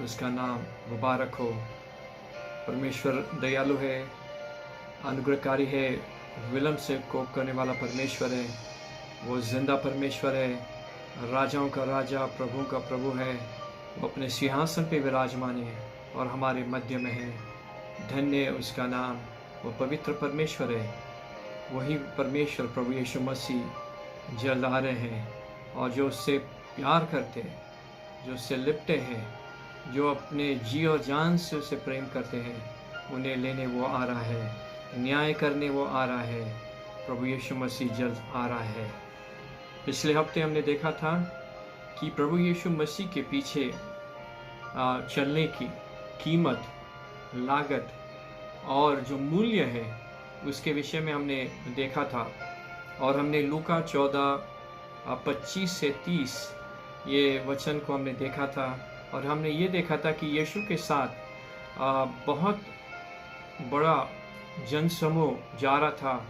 उसका नाम मुबारक हो। परमेश्वर दयालु है, अनुग्रहकारी है, विलम्ब से कोप करने वाला परमेश्वर है। वो जिंदा परमेश्वर है, राजाओं का राजा, प्रभु का प्रभु है। वो अपने सिंहासन पे विराजमान है और हमारे मध्य में है। धन्य है उसका नाम। वो पवित्र परमेश्वर है। वही परमेश्वर प्रभु यीशु मसीह जला रहे हैं, और जो उससे प्यार करते हैं, जो उससे लिपटे हैं, जो अपने जी और जान से उसे प्रेम करते हैं, उन्हें लेने वो आ रहा है, न्याय करने वो आ रहा है। प्रभु यीशु मसीह जल्द आ रहा है। पिछले हफ्ते हमने देखा था कि प्रभु यीशु मसीह के पीछे चलने की कीमत, लागत और जो मूल्य है उसके विषय में हमने देखा था। और हमने लूका 14:25 से 30 ये वचन को हमने देखा था। और हमने ये देखा था कि यीशु के साथ बहुत बड़ा जनसमूह जा रहा था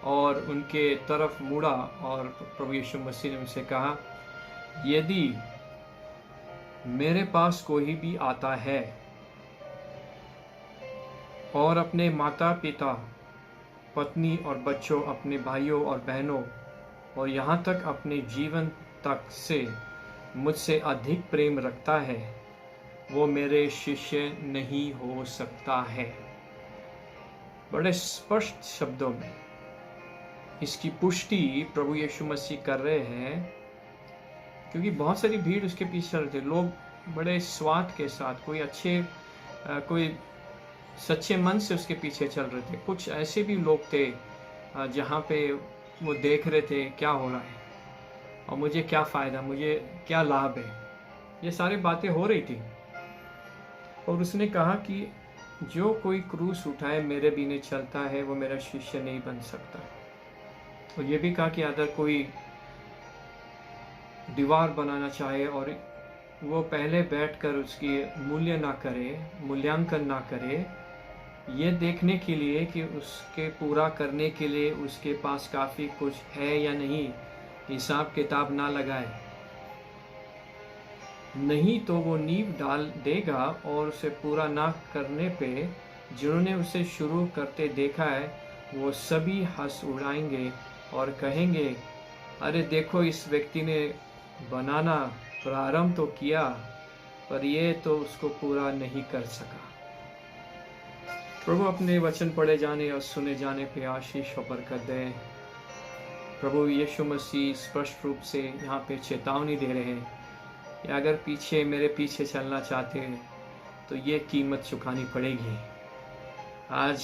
और उनके तरफ मुड़ा, और प्रभु यीशु मसीह ने उनसे कहा, यदि मेरे पास कोई भी आता है और अपने माता पिता, पत्नी और बच्चों, अपने भाइयों और बहनों और यहाँ तक अपने जीवन तक से मुझसे अधिक प्रेम रखता है, वो मेरे शिष्य नहीं हो सकता है। बड़े स्पष्ट शब्दों में इसकी पुष्टि प्रभु यीशु मसीह कर रहे हैं, क्योंकि बहुत सारी भीड़ उसके पीछे चल रहे थे। लोग बड़े स्वाद के साथ, कोई सच्चे मन से उसके पीछे चल रहे थे। कुछ ऐसे भी लोग थे जहाँ पे वो देख रहे थे क्या हो रहा है और मुझे क्या फ़ायदा, मुझे क्या लाभ है, ये सारी बातें हो रही थी। और उसने कहा कि जो कोई क्रूस उठाए मेरे बिना चलता है, वो मेरा शिष्य नहीं बन सकता। और ये भी कहा कि अगर कोई दीवार बनाना चाहे और वो पहले बैठकर उसकी मूल्यांकन ना करे, ये देखने के लिए कि उसके पूरा करने के लिए उसके पास काफ़ी कुछ है या नहीं, हिसाब किताब ना लगाए, नहीं तो वो नींव डाल देगा और उसे पूरा ना करने पे जिन्होंने उसे शुरू करते देखा है, वो सभी हंस उड़ाएंगे और कहेंगे, अरे देखो, इस व्यक्ति ने बनाना प्रारंभ तो किया, पर ये तो उसको पूरा नहीं कर सका। प्रभु अपने वचन पढ़े जाने और सुने जाने पे आशीष और बरकत दे। प्रभु यीशु मसीह स्पष्ट रूप से यहाँ पे चेतावनी दे रहे हैं कि अगर मेरे पीछे चलना चाहते हैं तो ये कीमत चुकानी पड़ेगी। आज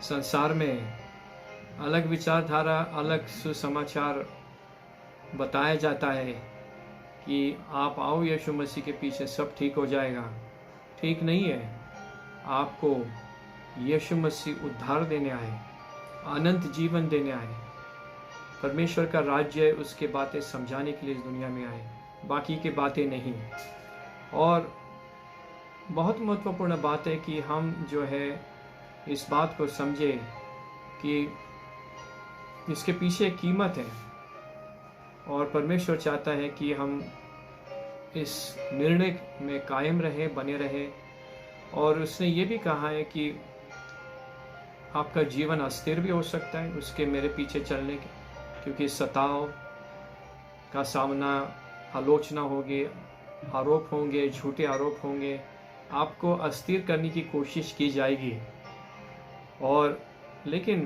संसार में अलग विचारधारा, अलग सुसमाचार बताया जाता है कि आप आओ यीशु मसीह के पीछे, सब ठीक हो जाएगा। ठीक नहीं है। आपको यीशु मसीह उद्धार देने आए, अनंत जीवन देने आए, परमेश्वर का राज्य, उसके बातें समझाने के लिए इस दुनिया में आए, बाकी की बातें नहीं। और बहुत महत्वपूर्ण बात है कि हम जो है इस बात को समझे कि इसके पीछे कीमत है, और परमेश्वर चाहता है कि हम इस निर्णय में कायम रहे, बने रहे। और उसने ये भी कहा है कि आपका जीवन अस्थिर भी हो सकता है उसके मेरे पीछे चलने के, क्योंकि सताव का सामना, आलोचना होगी, आरोप होंगे, झूठे आरोप होंगे, आपको अस्थिर करने की कोशिश की जाएगी। और लेकिन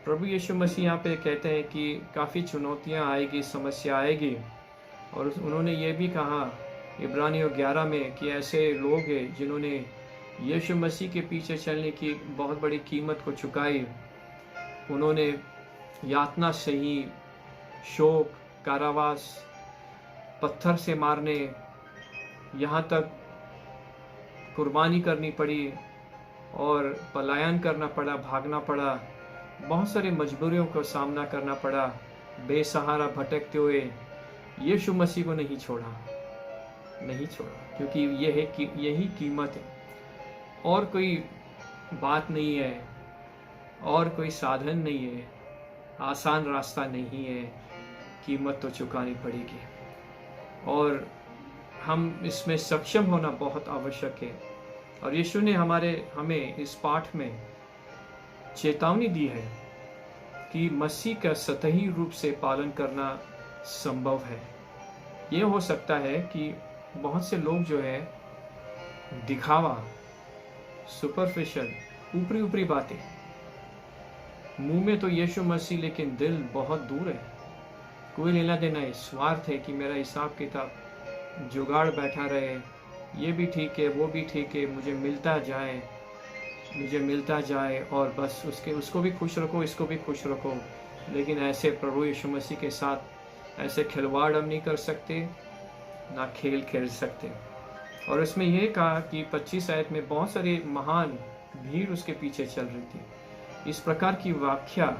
प्रभु यीशु मसीह यहाँ पे कहते हैं कि काफ़ी चुनौतियाँ आएगी, समस्या आएगी। और उन्होंने ये भी कहा इब्रानियों 11 में कि ऐसे लोग हैं जिन्होंने यीशु मसीह के पीछे चलने की बहुत बड़ी कीमत को चुकाई। उन्होंने यातना सही, शोक, कारावास, पत्थर से मारने, यहाँ तक कुर्बानी करनी पड़ी और पलायन करना पड़ा, भागना पड़ा, बहुत सारी मजबूरियों का सामना करना पड़ा, बेसहारा भटकते हुए यीशु मसीह को नहीं छोड़ा, क्योंकि यही कीमत है। और कोई बात नहीं है, और कोई साधन नहीं है, आसान रास्ता नहीं है, कीमत तो चुकानी पड़ेगी। और हम इसमें सक्षम होना बहुत आवश्यक है। और यीशु ने हमें इस पाठ में चेतावनी दी है कि मसीह का सतही रूप से पालन करना संभव है। ये हो सकता है कि बहुत से लोग जो है दिखावा, सुपरफिशियल, ऊपरी ऊपरी बातें, मुंह में तो यीशु मसीह लेकिन दिल बहुत दूर है। कोई लेना देना है, स्वार्थ है कि मेरा हिसाब किताब जुगाड़ बैठा रहे, ये भी ठीक है वो भी ठीक है, मुझे मिलता जाए और बस उसको भी खुश रखो, इसको भी खुश रखो। लेकिन ऐसे प्रभु यीशु मसीह के साथ ऐसे खिलवाड़ हम नहीं कर सकते, ना खेल खेल सकते। और इसमें यह कहा कि 25 आयत में बहुत सारी महान भीड़ उसके पीछे चल रही थी। इस प्रकार की व्याख्या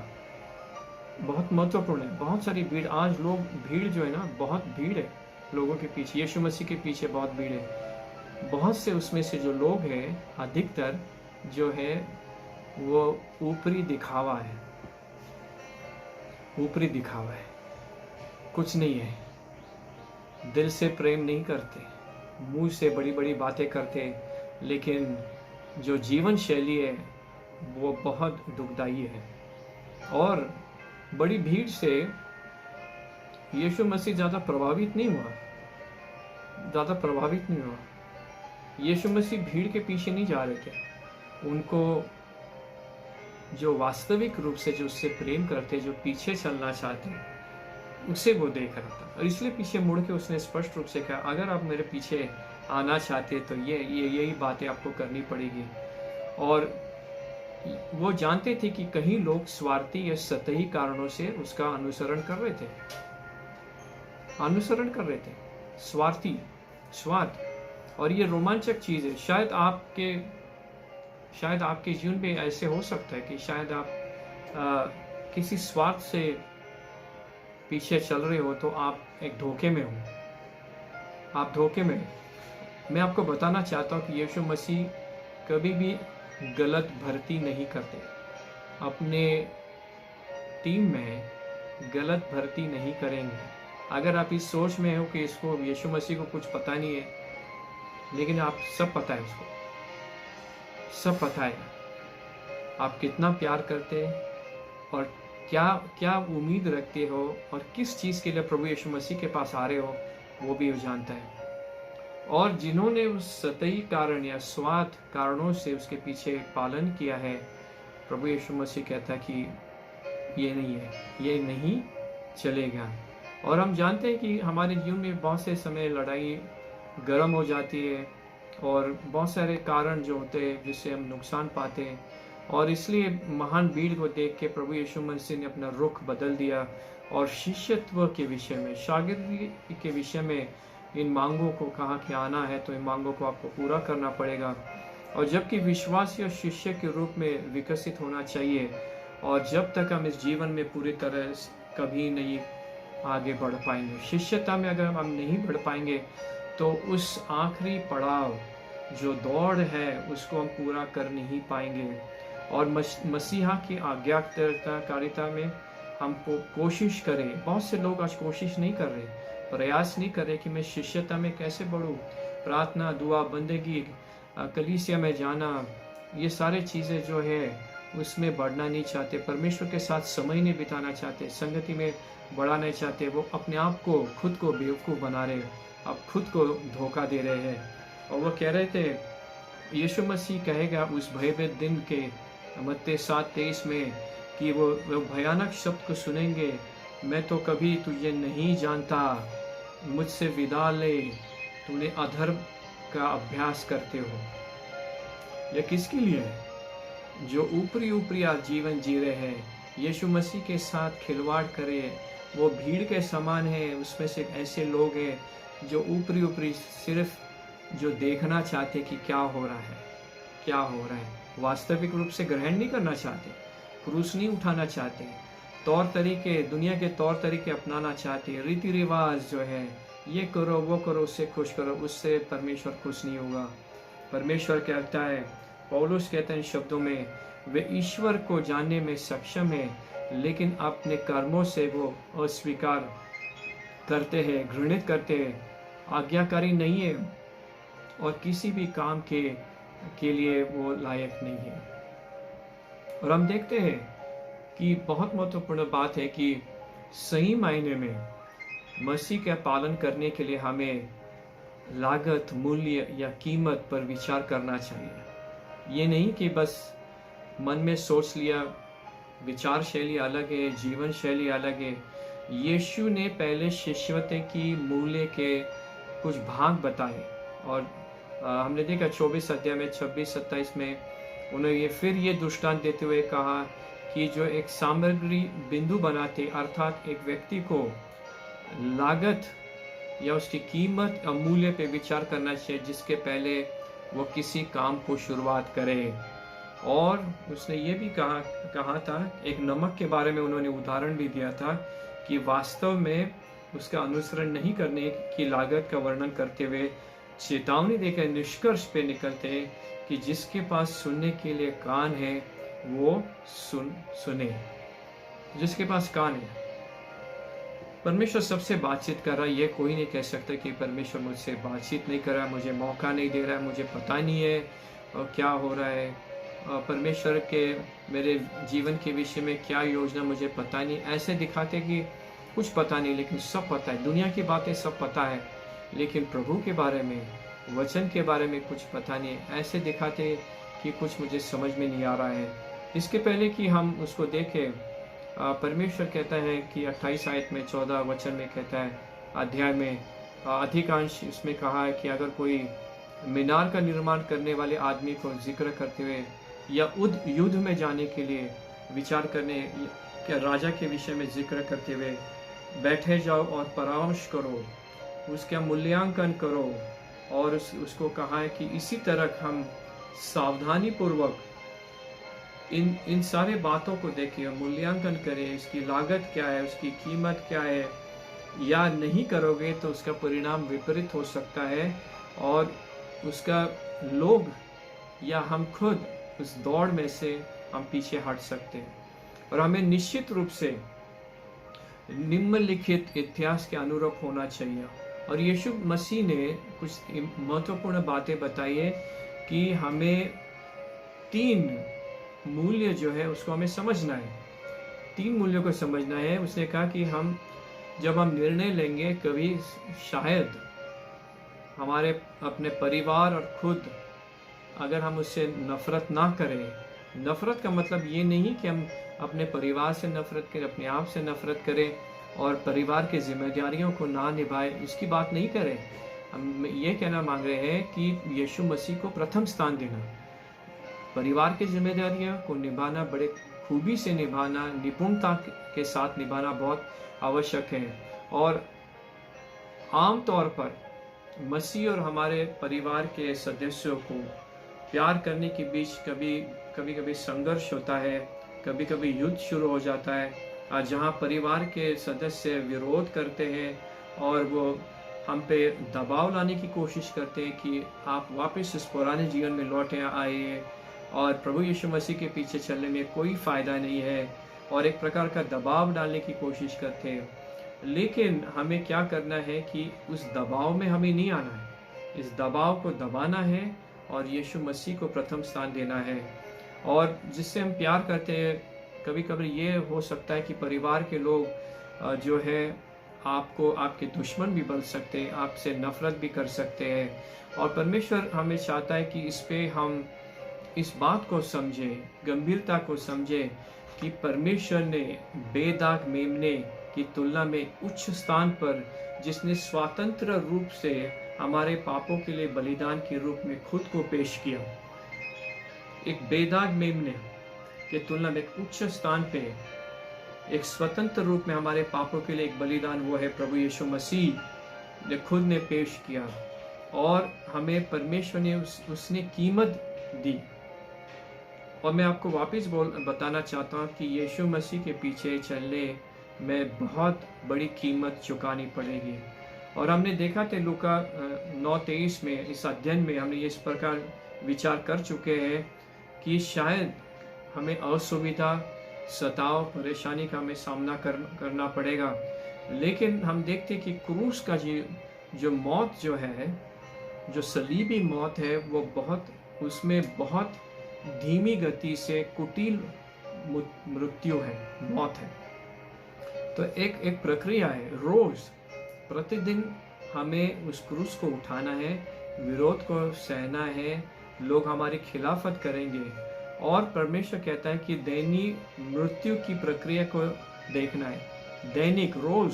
बहुत महत्वपूर्ण है। बहुत सारी भीड़, आज लोग भीड़ जो है ना, बहुत भीड़ है लोगों के पीछे, यीशु मसीह के पीछे बहुत भीड़ है। बहुत से उसमें से जो लोग हैं, अधिकतर जो है वो ऊपरी दिखावा है, ऊपरी दिखावा है, कुछ नहीं है, दिल से प्रेम नहीं करते, मुंह से बड़ी बड़ी बातें करते, लेकिन जो जीवन शैली है वो बहुत दुखदाई है। और बड़ी भीड़ से यीशु मसीह ज़्यादा प्रभावित नहीं हुआ। यीशु मसीह भीड़ के पीछे नहीं जा रहे थे। उनको जो वास्तविक रूप से जो उससे प्रेम करते, जो पीछे चलना चाहते, उसे वो देख रहा था। और इसलिए पीछे मुड़ के उसने स्पष्ट रूप से कहा, अगर आप मेरे पीछे आना चाहते तो यही बातें आपको करनी पड़ेगी। और वो जानते थे कि कहीं लोग स्वार्थी या सतही कारणों से उसका अनुसरण कर रहे थे, स्वार्थ। और ये रोमांचक चीज है। शायद आपके जीवन में ऐसे हो सकता है कि शायद आप किसी स्वार्थ से पीछे चल रहे हो, तो आप एक धोखे में हो, आप धोखे में हो। मैं आपको बताना चाहता हूँ कि यीशु मसीह कभी भी गलत भर्ती नहीं करते, अपने टीम में गलत भर्ती नहीं करेंगे। अगर आप इस सोच में हो कि इसको यीशु मसीह को कुछ पता नहीं है, लेकिन आप सब पता है, उसको सब पता है आप कितना प्यार करते और क्या उम्मीद रखते हो और किस चीज़ के लिए प्रभु यीशु मसीह के पास आ रहे हो, वो भी वो जानता है। और जिन्होंने उस सतही कारण या स्वार्थ कारणों से उसके पीछे पालन किया है, प्रभु यीशु मसीह कहता है कि ये नहीं चलेगा। और हम जानते हैं कि हमारे जीवन में बहुत से समय लड़ाई गर्म हो जाती है और बहुत सारे कारण जो होते हैं जिससे हम नुकसान पाते हैं। और इसलिए महान भीड़ को देख के प्रभु यीशु मसीह ने अपना रुख बदल दिया और शिष्यत्व के विषय में, शागिर्दी के विषय में इन मांगों को कहा कि आना है तो इन मांगों को आपको पूरा करना पड़ेगा। और जबकि विश्वासी और शिष्य के रूप में विकसित होना चाहिए, और जब तक हम इस जीवन में पूरी तरह कभी नहीं आगे बढ़ पाएंगे, शिष्यता में अगर हम नहीं बढ़ पाएंगे, तो उस आखिरी पड़ाव जो दौड़ है उसको हम पूरा कर नहीं पाएंगे। और मसीहा की आज्ञाकारिता में हम कोशिश करें। बहुत से लोग आज कोशिश नहीं कर रहे, प्रयास नहीं कर रहे कि मैं शिष्यता में कैसे बढ़ूं। प्रार्थना, दुआ, बंदगी, कलीसिया में जाना, ये सारे चीज़ें जो है उसमें बढ़ना नहीं चाहते, परमेश्वर के साथ समय नहीं बिताना चाहते, संगति में बढ़ा नहीं चाहते। वो अपने आप को, खुद को बेवकूफ़ बना रहे, अब खुद को धोखा दे रहे हैं। और वो कह रहे थे, यीशु मसीह कहेगा उस भयभीत दिन के मत्ती 7:23 में कि वो भयानक शब्द को सुनेंगे, मैं तो कभी तुझे नहीं जानता, मुझसे विदा ले, तूने अधर्म का अभ्यास करते हो। यह किसके लिए है? जो ऊपरी आज जीवन जी रहे हैं, यीशु मसीह के साथ खिलवाड़ करे, वो भीड़ के समान है। उसमें से ऐसे लोग हैं जो ऊपरी सिर्फ जो देखना चाहते कि क्या हो रहा है, वास्तविक रूप से ग्रहण नहीं करना चाहते, क्रूस नहीं उठाना चाहते, दुनिया के तौर तरीके अपनाना चाहते, रीति रिवाज जो है, ये करो वो करो, उससे खुश करो, उससे परमेश्वर खुश नहीं होगा। परमेश्वर कहता है, पौलुस कहते हैं इन शब्दों में, वे ईश्वर को जानने में सक्षम है, लेकिन अपने कर्मों से वो अस्वीकार करते हैं, घृणित करते हैं। आज्ञाकारी नहीं है और किसी भी काम के लिए वो लायक नहीं है। और हम देखते हैं कि बहुत महत्वपूर्ण बात है कि सही मायने में मसीह का पालन करने के लिए हमें लागत, मूल्य या कीमत पर विचार करना चाहिए। ये नहीं कि बस मन में सोच लिया, विचार शैली अलग है, जीवन शैली अलग है। यीशु ने पहले शिष्यत्व की मूल्य के कुछ भाग बताए और हमने देखा 24 अध्याय में 26-27 में उन्होंने फिर ये दृष्टांत देते हुए कहा कि जो एक सामग्री बिंदु बनाते, अर्थात एक व्यक्ति को लागत या उसकी कीमत या मूल्य पे विचार करना चाहिए जिसके पहले वो किसी काम को शुरुआत करे। और उसने ये भी कहा था, एक नमक के बारे में उन्होंने उदाहरण भी दिया था कि वास्तव में उसका अनुसरण नहीं करने की लागत का वर्णन करते हुए चेतावनी देकर निष्कर्ष पे निकलते हैं कि जिसके पास सुनने के लिए कान है वो सुने। जिसके पास कान है, परमेश्वर सबसे बातचीत कर रहा है। ये कोई नहीं कह सकता कि परमेश्वर मुझसे बातचीत नहीं कर रहा है, मुझे मौका नहीं दे रहा है, मुझे पता नहीं है और क्या हो रहा है, परमेश्वर के मेरे जीवन के विषय में क्या योजना मुझे पता नहीं। ऐसे दिखाते कि कुछ पता नहीं, लेकिन सब पता है। दुनिया की बातें सब पता है, लेकिन प्रभु के बारे में, वचन के बारे में कुछ पता नहीं। ऐसे दिखाते कि कुछ मुझे समझ में नहीं आ रहा है। इसके पहले कि हम उसको देखें, परमेश्वर कहता है कि 28 आयत में 14 वचन में कहता है, अध्याय में अधिकांश इसमें कहा है कि अगर कोई मीनार का निर्माण करने वाले आदमी को जिक्र करते हुए या युद्ध में जाने के लिए विचार करने या राजा के विषय में जिक्र करते हुए बैठे जाओ और परामर्श करो, उसका मूल्यांकन करो। और उसको कहा है कि इसी तरह हम सावधानी पूर्वक इन सारे बातों को देखिए, मूल्यांकन करें, इसकी लागत क्या है, उसकी कीमत क्या है। या नहीं करोगे तो उसका परिणाम विपरीत हो सकता है और उसका लोग या हम खुद उस दौड़ में से हम पीछे हट सकते हैं। और हमें निश्चित रूप से निम्नलिखित इतिहास के अनुरूप होना चाहिए। और यीशु मसीह ने कुछ महत्वपूर्ण बातें बताई है कि हमें 3 मूल्य जो है उसको हमें समझना है। 3 मूल्यों को समझना है। उसने कहा कि जब हम निर्णय लेंगे, कभी शायद हमारे अपने परिवार और खुद अगर हम उससे नफरत ना करें। नफरत का मतलब ये नहीं कि हम अपने परिवार से नफरत करें, अपने आप से नफरत करें और परिवार की जिम्मेदारियों को ना निभाए, इसकी बात नहीं करें। हम ये कहना मांग रहे हैं कि यीशु मसीह को प्रथम स्थान देना, परिवार की जिम्मेदारियों को निभाना, बड़े खूबी से निभाना, निपुणता के साथ निभाना बहुत आवश्यक है। और आम तौर पर मसीह और हमारे परिवार के सदस्यों को प्यार करने के बीच कभी संघर्ष होता है, कभी युद्ध शुरू हो जाता है, जहाँ परिवार के सदस्य विरोध करते हैं और वो हम पे दबाव लाने की कोशिश करते हैं कि आप वापस इस पुराने जीवन में लौटे आइए और प्रभु यीशु मसीह के पीछे चलने में कोई फ़ायदा नहीं है, और एक प्रकार का दबाव डालने की कोशिश करते हैं। लेकिन हमें क्या करना है कि उस दबाव में हमें नहीं आना है, इस दबाव को दबाना है और यीशु मसीह को प्रथम स्थान देना है। और जिससे हम प्यार करते हैं, कभी ये हो सकता है कि परिवार के लोग जो है आपको आपके दुश्मन भी बन सकते हैं, आपसे नफरत भी कर सकते हैं। और परमेश्वर हमें चाहता है कि इस पे हम इस बात को समझें, गंभीरता को समझें कि परमेश्वर ने बेदाग मेमने की तुलना में उच्च स्थान पर, जिसने स्वतंत्र रूप से हमारे पापों के लिए बलिदान के रूप में खुद को पेश किया, एक बेदाग मेमने के तुलना में एक उच्च स्थान पे एक स्वतंत्र रूप में हमारे पापों के लिए एक बलिदान, वो है प्रभु यीशु मसीह ने खुद ने पेश किया। और हमें परमेश्वर ने उसने कीमत दी। और मैं आपको वापस बताना चाहता हूँ कि यीशु मसीह के पीछे चलने में बहुत बड़ी कीमत चुकानी पड़ेगी। और हमने देखा थे लूका 9:23 में, इस अध्ययन में हमने इस प्रकार विचार कर चुके हैं कि शायद हमें असुविधा, सताव, परेशानी का हमें सामना करना पड़ेगा। लेकिन हम देखते कि क्रूस का जो मौत जो है, जो सलीबी मौत है, वो उसमें बहुत धीमी गति से कुटिल मृत्यु है, मौत है। तो एक प्रक्रिया है, रोज प्रतिदिन हमें उस क्रूस को उठाना है, विरोध को सहना है, लोग हमारी खिलाफत करेंगे, और परमेश्वर कहता है कि दैनिक मृत्यु की प्रक्रिया को देखना है, दैनिक रोज,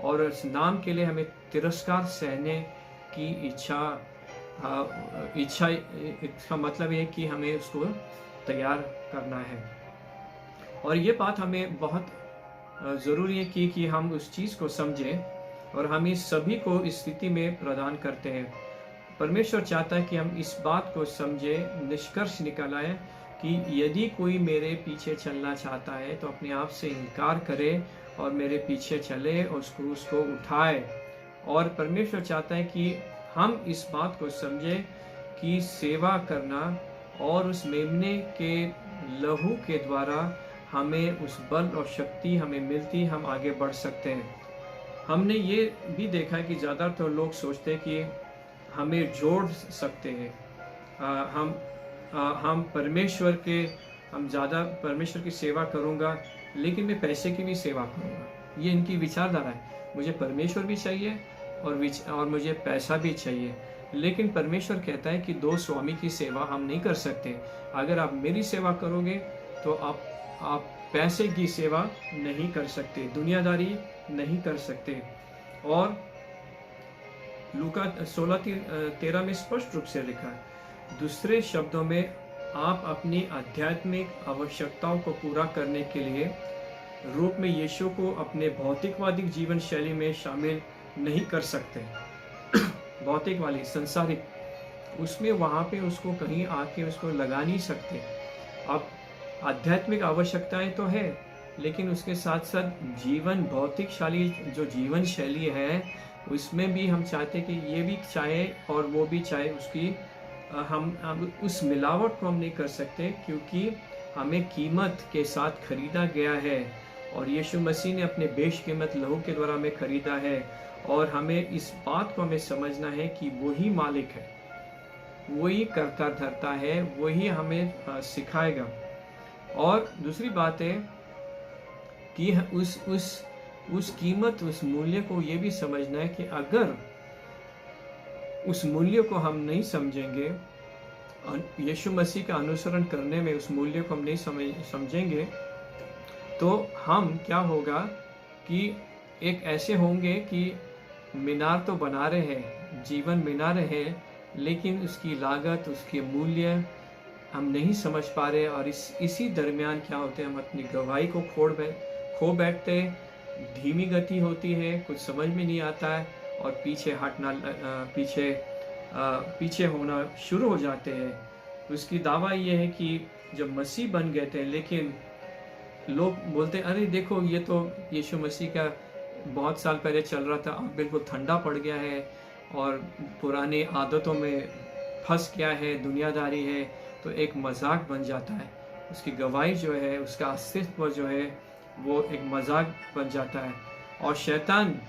और इस नाम के लिए हमें तिरस्कार सहने की इच्छा इसका मतलब है कि हमें उसको तैयार करना है। और ये बात हमें बहुत ज़रूरी है कि हम उस चीज़ को समझें, और हम इस सभी को इस स्थिति में प्रदान करते हैं। परमेश्वर चाहता है कि हम इस बात को समझें, निष्कर्ष निकालें कि यदि कोई मेरे पीछे चलना चाहता है तो अपने आप से इनकार करे और मेरे पीछे चले और उस क्रूस को उठाए। और परमेश्वर चाहता है कि हम इस बात को समझें कि सेवा करना और उस मेमने के लहू के द्वारा हमें उस बल और शक्ति हमें मिलती, हम आगे बढ़ सकते हैं। हमने ये भी देखा है कि ज़्यादातर लोग सोचते हैं कि हमें जोड़ सकते हैं, हम ज़्यादा परमेश्वर की सेवा करूँगा, लेकिन मैं पैसे की भी सेवा करूँगा। ये इनकी विचारधारा है, मुझे परमेश्वर भी चाहिए और मुझे पैसा भी चाहिए। लेकिन परमेश्वर कहता है कि दो स्वामी की सेवा हम नहीं कर सकते। अगर आप मेरी सेवा करोगे तो आप पैसे की सेवा नहीं कर सकते, दुनियादारी नहीं कर सकते। और लूका 16:13 में स्पष्ट रूप से लिखा है, दूसरे शब्दों में आप अपनी आध्यात्मिक आवश्यकताओं को पूरा करने के लिए रूप में यीशु को अपने भौतिकवादी जीवन शैली में शामिल नहीं कर सकते। भौतिक वाली संसारिक, उसमें वहाँ पे उसको कहीं आके उसको लगा नहीं सकते। अब आध्यात्मिक आवश्यकताएं तो है, लेकिन उसके साथ साथ जीवन भौतिकशाली जो जीवन शैली है, उसमें भी हम चाहते कि ये भी चाहे और वो भी चाहे, उसकी हम उस मिलावट को हम नहीं कर सकते, क्योंकि हमें कीमत के साथ खरीदा गया है और यीशु मसीह ने अपने बेशकीमत लहू के द्वारा हमें खरीदा है। और हमें इस बात को हमें समझना है कि वही मालिक है, वही करता धरता है, वही हमें सिखाएगा। और दूसरी बात है कि उस कीमत, उस मूल्य को ये भी समझना है कि अगर उस मूल्य को हम नहीं समझेंगे, यीशु मसीह का अनुसरण करने में उस मूल्य को हम नहीं समझेंगे, तो हम क्या होगा कि एक ऐसे होंगे कि मीनार तो बना रहे हैं, जीवन बना रहे हैं, लेकिन उसकी लागत, उसके मूल्य हम नहीं समझ पा रहे। और इसी दरमियान क्या होते हैं, हम अपनी गवाही को खो बैठते, धीमी गति होती है, कुछ समझ में नहीं आता है और पीछे होना शुरू हो जाते हैं। उसकी दावा ये है कि जब मसीह बन गए थे, लेकिन लोग बोलते अरे देखो ये तो यीशु मसीह का बहुत साल पहले चल रहा था, अब बिल्कुल ठंडा पड़ गया है और पुरानी आदतों में फंस गया है, दुनियादारी है, तो एक मजाक बन जाता है। उसकी गवाही जो है, उसका अस्तित्व जो है, वो एक मजाक बन जाता है। और शैतान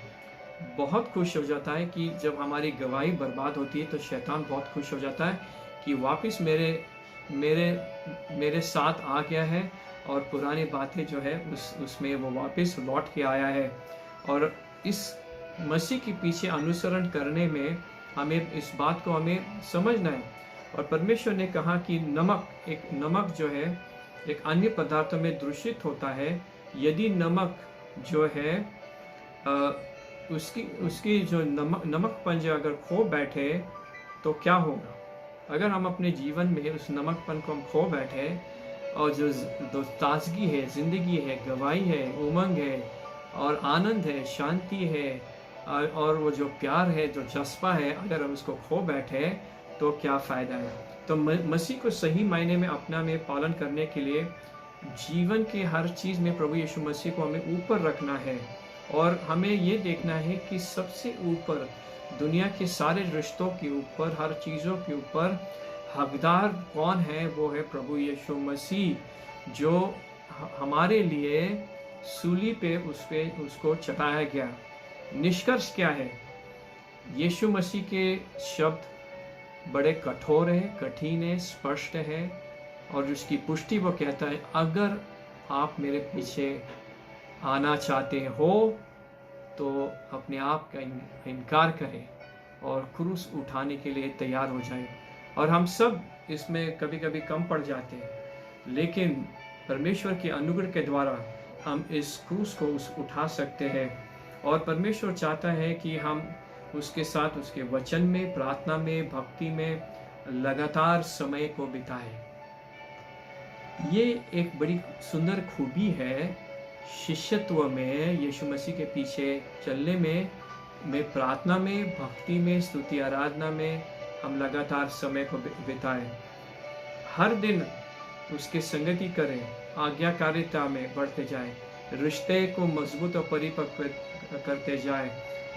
बहुत खुश हो जाता है कि जब हमारी गवाही बर्बाद होती है, तो शैतान बहुत खुश हो जाता है कि वापस मेरे साथ आ गया है और पुरानी बातें जो है उसमें वो वापस लौट के आया है। और इस मसीह के पीछे अनुसरण करने में हमें इस बात को हमें समझना है। और परमेश्वर ने कहा कि नमक जो है एक अन्य पदार्थों में दूषित होता है। यदि नमक जो है उसकी जो नमकपन जो अगर खो बैठे तो क्या होगा। अगर हम अपने जीवन में उस नमकपन को हम खो बैठे और जो ताजगी है, जिंदगी है, गवाही है, उमंग है और आनंद है, शांति है और वो जो प्यार है, जो जज्बा है, अगर हम उसको खो बैठे तो क्या फ़ायदा है। तो मसीह को सही मायने में अपना में पालन करने के लिए जीवन के हर चीज़ में प्रभु यीशु मसीह को हमें ऊपर रखना है। और हमें ये देखना है कि सबसे ऊपर, दुनिया के सारे रिश्तों के ऊपर, हर चीज़ों के ऊपर हकदार कौन है, वो है प्रभु यीशु मसीह, जो हमारे लिए सूली पे उसको चढ़ाया गया। निष्कर्ष क्या है? यीशु मसीह के शब्द बड़े कठोर हैं, कठिन है, स्पष्ट है, और उसकी पुष्टि वो कहता है, अगर आप मेरे पीछे आना चाहते हो तो अपने आप का इनकार करें और क्रूस उठाने के लिए तैयार हो जाए। और हम सब इसमें कभी कभी कम पड़ जाते हैं, लेकिन परमेश्वर के अनुग्रह के द्वारा हम इस क्रूस को उठा सकते हैं। और परमेश्वर चाहता है कि हम उसके साथ उसके वचन में, प्रार्थना में, भक्ति में लगातार समय को बिताएं। ये एक बड़ी सुंदर खूबी है शिष्यत्व में, यीशु मसीह के पीछे चलने में प्रार्थना में, भक्ति में, स्तुति आराधना में हम लगातार समय को बिताएं। हर दिन उसके संगति करें, आज्ञाकारिता में बढ़ते जाएं, रिश्ते को मजबूत और परिपक्व करते जाएं,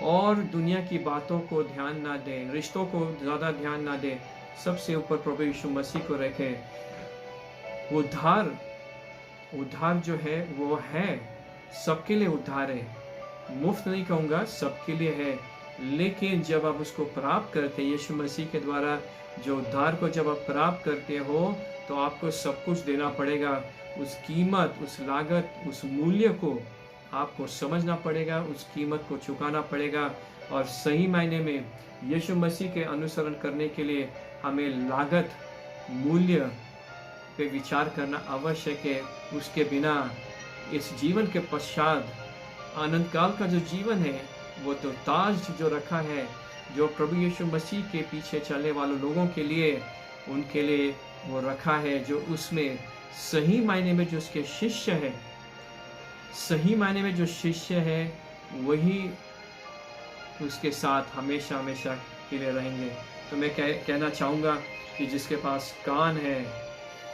और दुनिया की बातों को ध्यान ना दें, रिश्तों को ज़्यादा ध्यान ना दें, सबसे ऊपर प्रभु यीशु मसीह को रखें। उद्धार जो है वो है सबके लिए, उद्धार है, मुफ्त नहीं कहूँगा, सबके लिए है। लेकिन जब आप उसको प्राप्त करते, यीशु मसीह के द्वारा जो उद्धार को जब आप प्राप्त करते हो, तो आपको सब कुछ देना पड़ेगा। उस कीमत, उस लागत, उस मूल्य को आपको समझना पड़ेगा, उस कीमत को चुकाना पड़ेगा। और सही मायने में यीशु मसीह के अनुसरण करने के लिए हमें लागत, मूल्य पे विचार करना आवश्यक है। उसके बिना इस जीवन के पश्चात अनंत काल का जो जीवन है, वो तो ताज जो रखा है, जो प्रभु यीशु मसीह के पीछे चलने वाले लोगों के लिए, उनके लिए वो रखा है, जो उसमें सही मायने में जो उसके शिष्य है, सही मायने में जो शिष्य है, वही उसके साथ हमेशा हमेशा के लिए रहेंगे। तो मैं कहना चाहूँगा कि जिसके पास कान है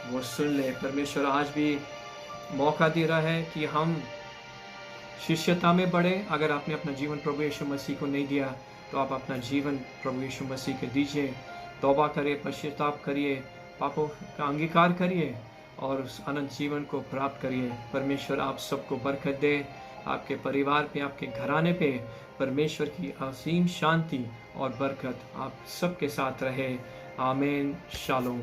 वो सुन ले। परमेश्वर आज भी मौका दे रहा है कि हम शिष्यता में बढ़े। अगर आपने अपना जीवन प्रभु यीशु मसीह को नहीं दिया, तो आप अपना जीवन प्रभु यीशु मसीह के दीजिए, तौबा करिए, पश्चाताप करिए, पापों का अंगीकार करिए और उस अनंत जीवन को प्राप्त करिए। परमेश्वर आप सबको बरकत दे, आपके परिवार पे, आपके घराने पे परमेश्वर की असीम शांति और बरकत आप सबके साथ रहे। आमीन। शालोम।